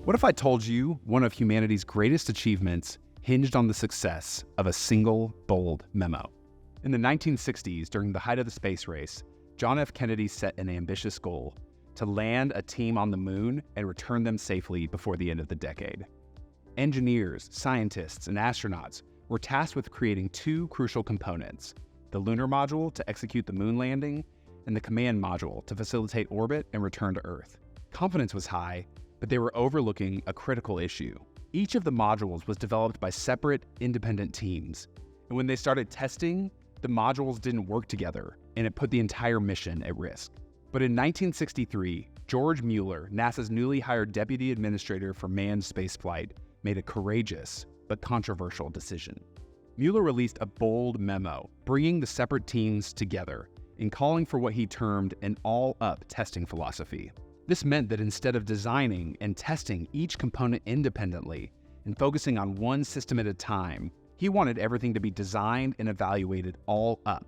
What if I told you one of humanity's greatest achievements hinged on the success of a single, bold memo? In the 1960s, during the height of the space race, John F. Kennedy set an ambitious goal to land a team on the moon and return them safely before the end of the decade. Engineers, scientists, and astronauts were tasked with creating two crucial components: the lunar module to execute the moon landing, and the command module to facilitate orbit and return to Earth. Confidence was high, but they were overlooking a critical issue. Each of the modules was developed by separate, independent teams, and when they started testing, the modules didn't work together, and it put the entire mission at risk. But in 1963, George Mueller, NASA's newly hired deputy administrator for manned spaceflight, made a courageous but controversial decision. Mueller released a bold memo, bringing the separate teams together and calling for what he termed an all-up testing philosophy. This meant that instead of designing and testing each component independently and focusing on one system at a time, he wanted everything to be designed and evaluated all up,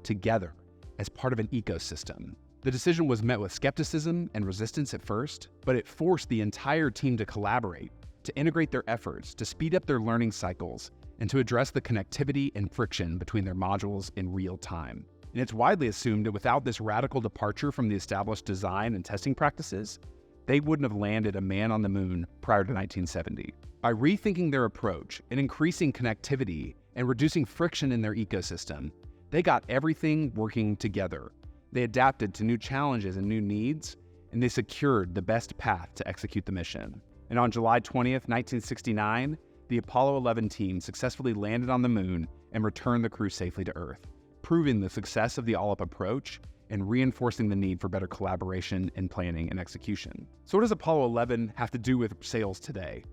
together, as part of an ecosystem. The decision was met with skepticism and resistance at first, but it forced the entire team to collaborate, to integrate their efforts, to speed up their learning cycles, and to address the connectivity and friction between their modules in real time. And it's widely assumed that without this radical departure from the established design and testing practices, they wouldn't have landed a man on the moon prior to 1970. By rethinking their approach and increasing connectivity and reducing friction in their ecosystem, they got everything working together. They adapted to new challenges and new needs, and they secured the best path to execute the mission. And on July 20th, 1969, the Apollo 11 team successfully landed on the moon and returned the crew safely to Earth, proving the success of the all-up approach and reinforcing the need for better collaboration in planning and execution. So what does Apollo 11 have to do with sales today?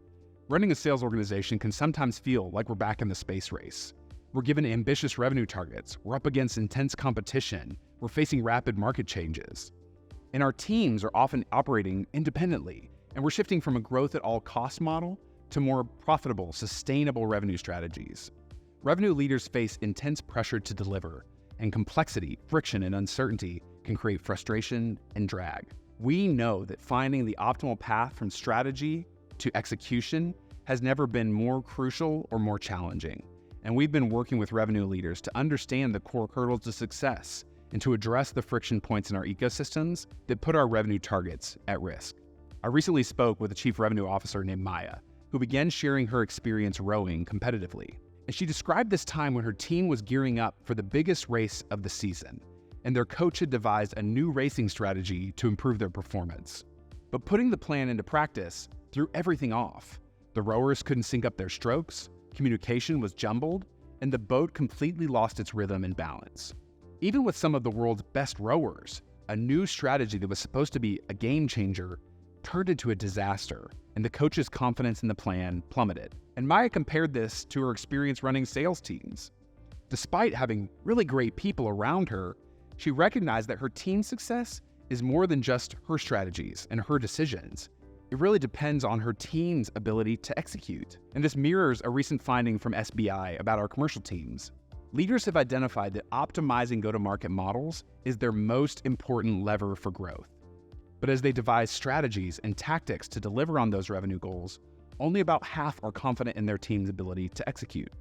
Running a sales organization can sometimes feel like we're back in the space race. We're given ambitious revenue targets, we're up against intense competition, we're facing rapid market changes. And our teams are often operating independently, and we're shifting from a growth at all cost model to more profitable, sustainable revenue strategies. Revenue leaders face intense pressure to deliver, and complexity, friction, and uncertainty can create frustration and drag. We know that finding the optimal path from strategy to execution has never been more crucial or more challenging. And we've been working with revenue leaders to understand the core hurdles to success and to address the friction points in our ecosystems that put our revenue targets at risk. I recently spoke with a chief revenue officer named Maya, who began sharing her experience rowing competitively. And she described this time when her team was gearing up for the biggest race of the season, and their coach had devised a new racing strategy to improve their performance. But putting the plan into practice threw everything off. The rowers couldn't sync up their strokes, communication was jumbled, and the boat completely lost its rhythm and balance. Even with some of the world's best rowers, a new strategy that was supposed to be a game changer turned into a disaster, and the coach's confidence in the plan plummeted. And Maya compared this to her experience running sales teams. Despite having really great people around her, she recognized that her team's success is more than just her strategies and her decisions. It really depends on her team's ability to execute. And this mirrors a recent finding from SBI about our commercial teams. Leaders have identified that optimizing go-to-market models is their most important lever for growth. But as they devise strategies and tactics to deliver on those revenue goals, only about half are confident in their team's ability to execute.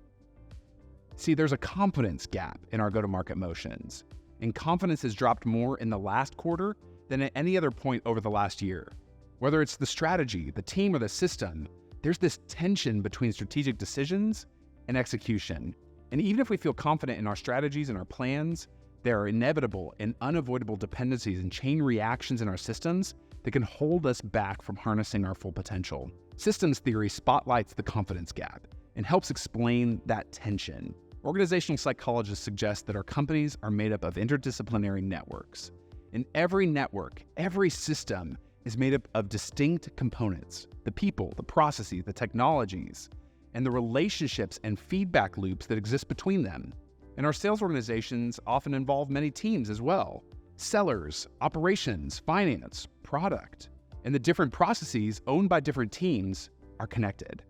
See, there's a confidence gap in our go-to-market motions, and confidence has dropped more in the last quarter than at any other point over the last year. Whether it's the strategy, the team, or the system, there's this tension between strategic decisions and execution. And even if we feel confident in our strategies and our plans, there are inevitable and unavoidable dependencies and chain reactions in our systems that can hold us back from harnessing our full potential. Systems theory spotlights the confidence gap and helps explain that tension. Organizational psychologists suggest that our companies are made up of interdisciplinary networks. And every network, every system is made up of distinct components: the people, the processes, the technologies, and the relationships and feedback loops that exist between them. And our sales organizations often involve many teams as well: sellers, operations, finance, product. And the different processes owned by different teams are connected.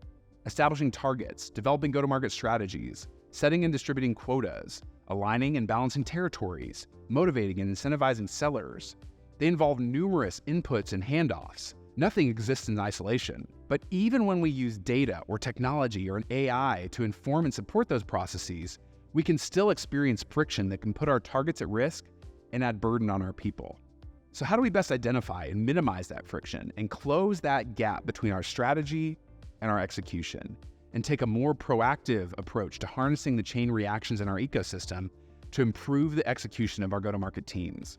Establishing targets, developing go-to-market strategies, setting and distributing quotas, aligning and balancing territories, motivating and incentivizing sellers. They involve numerous inputs and handoffs, Nothing exists in isolation, but even when we use data or technology or an AI to inform and support those processes, we can still experience friction that can put our targets at risk and add burden on our people. So how do we best identify and minimize that friction and close that gap between our strategy and our execution, and take a more proactive approach to harnessing the chain reactions in our ecosystem to improve the execution of our go-to-market teams?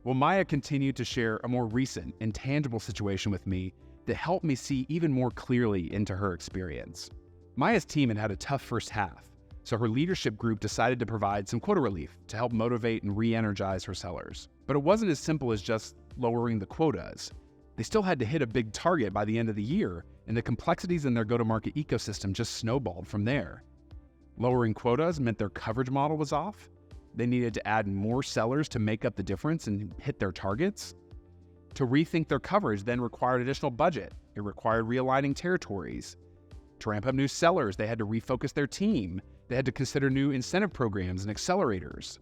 Well, Maya continued to share a more recent and tangible situation with me that helped me see even more clearly into her experience. Maya's team had a tough first half, so her leadership group decided to provide some quota relief to help motivate and re-energize her sellers. But it wasn't as simple as just lowering the quotas. They still had to hit a big target by the end of the year, and the complexities in their go-to-market ecosystem just snowballed from there. Lowering quotas meant their coverage model was off. They needed to add more sellers to make up the difference and hit their targets. To rethink their coverage then required additional budget. It required realigning territories. To ramp up new sellers, they had to refocus their team. They had to consider new incentive programs and accelerators.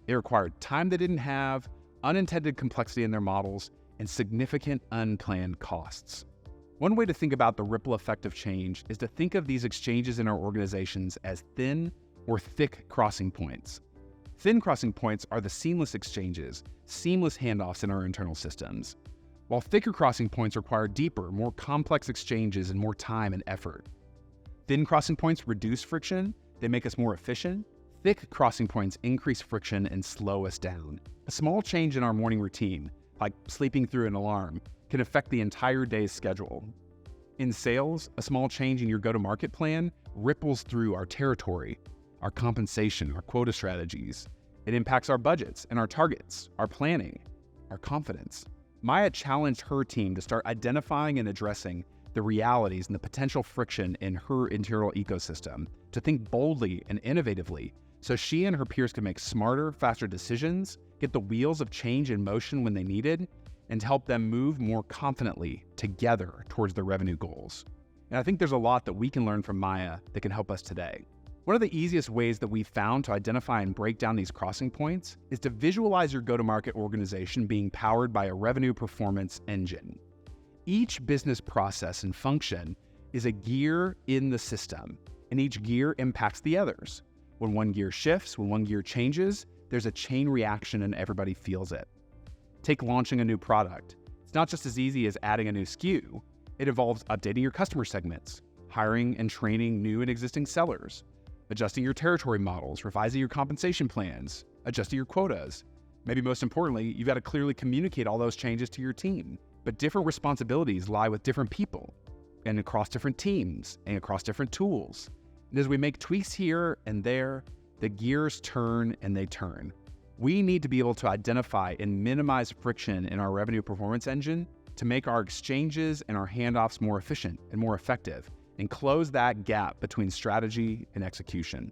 It required time they didn't have, unintended complexity in their models, and significant unplanned costs. One way to think about the ripple effect of change is to think of these exchanges in our organizations as thin or thick crossing points. Thin crossing points are the seamless exchanges, seamless handoffs in our internal systems, while thicker crossing points require deeper, more complex exchanges and more time and effort. Thin crossing points reduce friction, they make us more efficient. Thick crossing points increase friction and slow us down. A small change in our morning routine, like sleeping through an alarm, can affect the entire day's schedule. In sales, a small change in your go-to-market plan ripples through our territory, our compensation, our quota strategies. It impacts our budgets and our targets, our planning, our confidence. Maya challenged her team to start identifying and addressing the realities and the potential friction in her internal ecosystem, to think boldly and innovatively so she and her peers could make smarter, faster decisions, get the wheels of change in motion when they needed, and help them move more confidently together towards their revenue goals. And I think there's a lot that we can learn from Maya that can help us today. One of the easiest ways that we've found to identify and break down these crossing points is to visualize your go-to-market organization being powered by a revenue performance engine. Each business process and function is a gear in the system, and each gear impacts the others. When one gear shifts, when one gear changes, there's a chain reaction and everybody feels it. Take launching a new product. It's not just as easy as adding a new SKU. It involves updating your customer segments, hiring and training new and existing sellers, adjusting your territory models, revising your compensation plans, adjusting your quotas. Maybe most importantly, you've got to clearly communicate all those changes to your team. But different responsibilities lie with different people and across different teams and across different tools. And as we make tweaks here and there, the gears turn and they turn. We need to be able to identify and minimize friction in our revenue performance engine to make our exchanges and our handoffs more efficient and more effective, and close that gap between strategy and execution.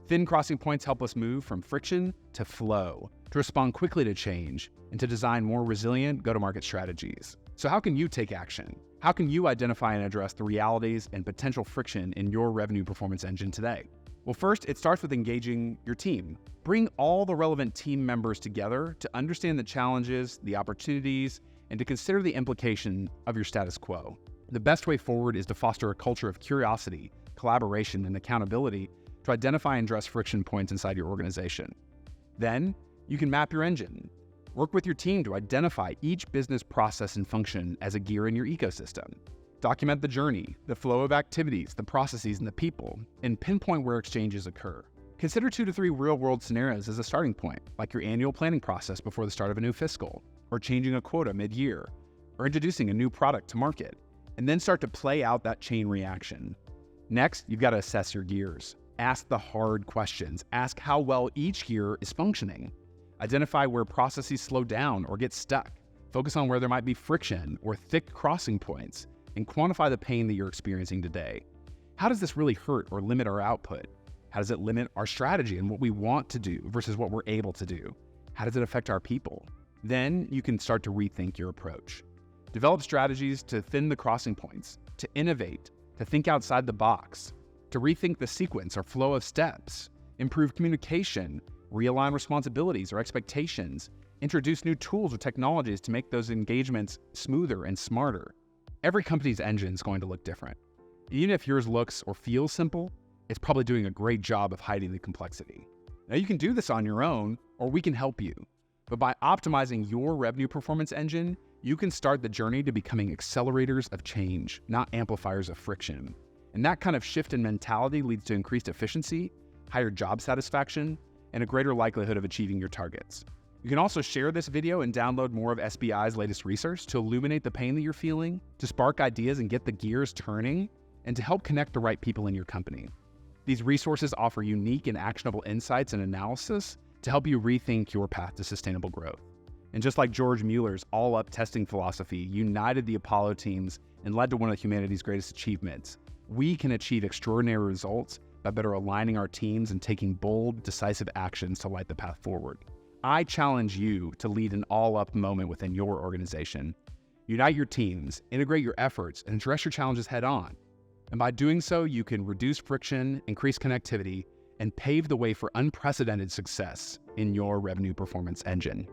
Thin crossing points help us move from friction to flow, to respond quickly to change, and to design more resilient go-to-market strategies. So how can you take action? How can you identify and address the realities and potential friction in your revenue performance engine today? Well, first, it starts with engaging your team. Bring all the relevant team members together to understand the challenges, the opportunities, and to consider the implication of your status quo. The best way forward is to foster a culture of curiosity, collaboration, and accountability to identify and address friction points inside your organization. Then, you can map your engine. Work with your team to identify each business process and function as a gear in your ecosystem. Document the journey, the flow of activities, the processes, and the people, and pinpoint where exchanges occur. Consider 2 to 3 real-world scenarios as a starting point, like your annual planning process before the start of a new fiscal, or changing a quota mid-year, or introducing a new product to market, and then start to play out that chain reaction. Next, you've got to assess your gears. Ask the hard questions. Ask how well each gear is functioning. Identify where processes slow down or get stuck. Focus on where there might be friction or thick crossing points, and quantify the pain that you're experiencing today. How does this really hurt or limit our output? How does it limit our strategy and what we want to do versus what we're able to do? How does it affect our people? Then you can start to rethink your approach. Develop strategies to thin the crossing points, to innovate, to think outside the box, to rethink the sequence or flow of steps, improve communication, realign responsibilities or expectations, introduce new tools or technologies to make those engagements smoother and smarter. Every company's engine is going to look different. Even if yours looks or feels simple, it's probably doing a great job of hiding the complexity. Now, you can do this on your own, or we can help you. But by optimizing your revenue performance engine, you can start the journey to becoming accelerators of change, not amplifiers of friction. And that kind of shift in mentality leads to increased efficiency, higher job satisfaction, and a greater likelihood of achieving your targets. You can also share this video and download more of SBI's latest research to illuminate the pain that you're feeling, to spark ideas and get the gears turning, and to help connect the right people in your company. These resources offer unique and actionable insights and analysis to help you rethink your path to sustainable growth. And just like George Mueller's all-up testing philosophy united the Apollo teams and led to one of humanity's greatest achievements, we can achieve extraordinary results by better aligning our teams and taking bold, decisive actions to light the path forward. I challenge you to lead an all-up moment within your organization. Unite your teams, integrate your efforts, and address your challenges head-on. And by doing so, you can reduce friction, increase connectivity, and pave the way for unprecedented success in your revenue performance engine.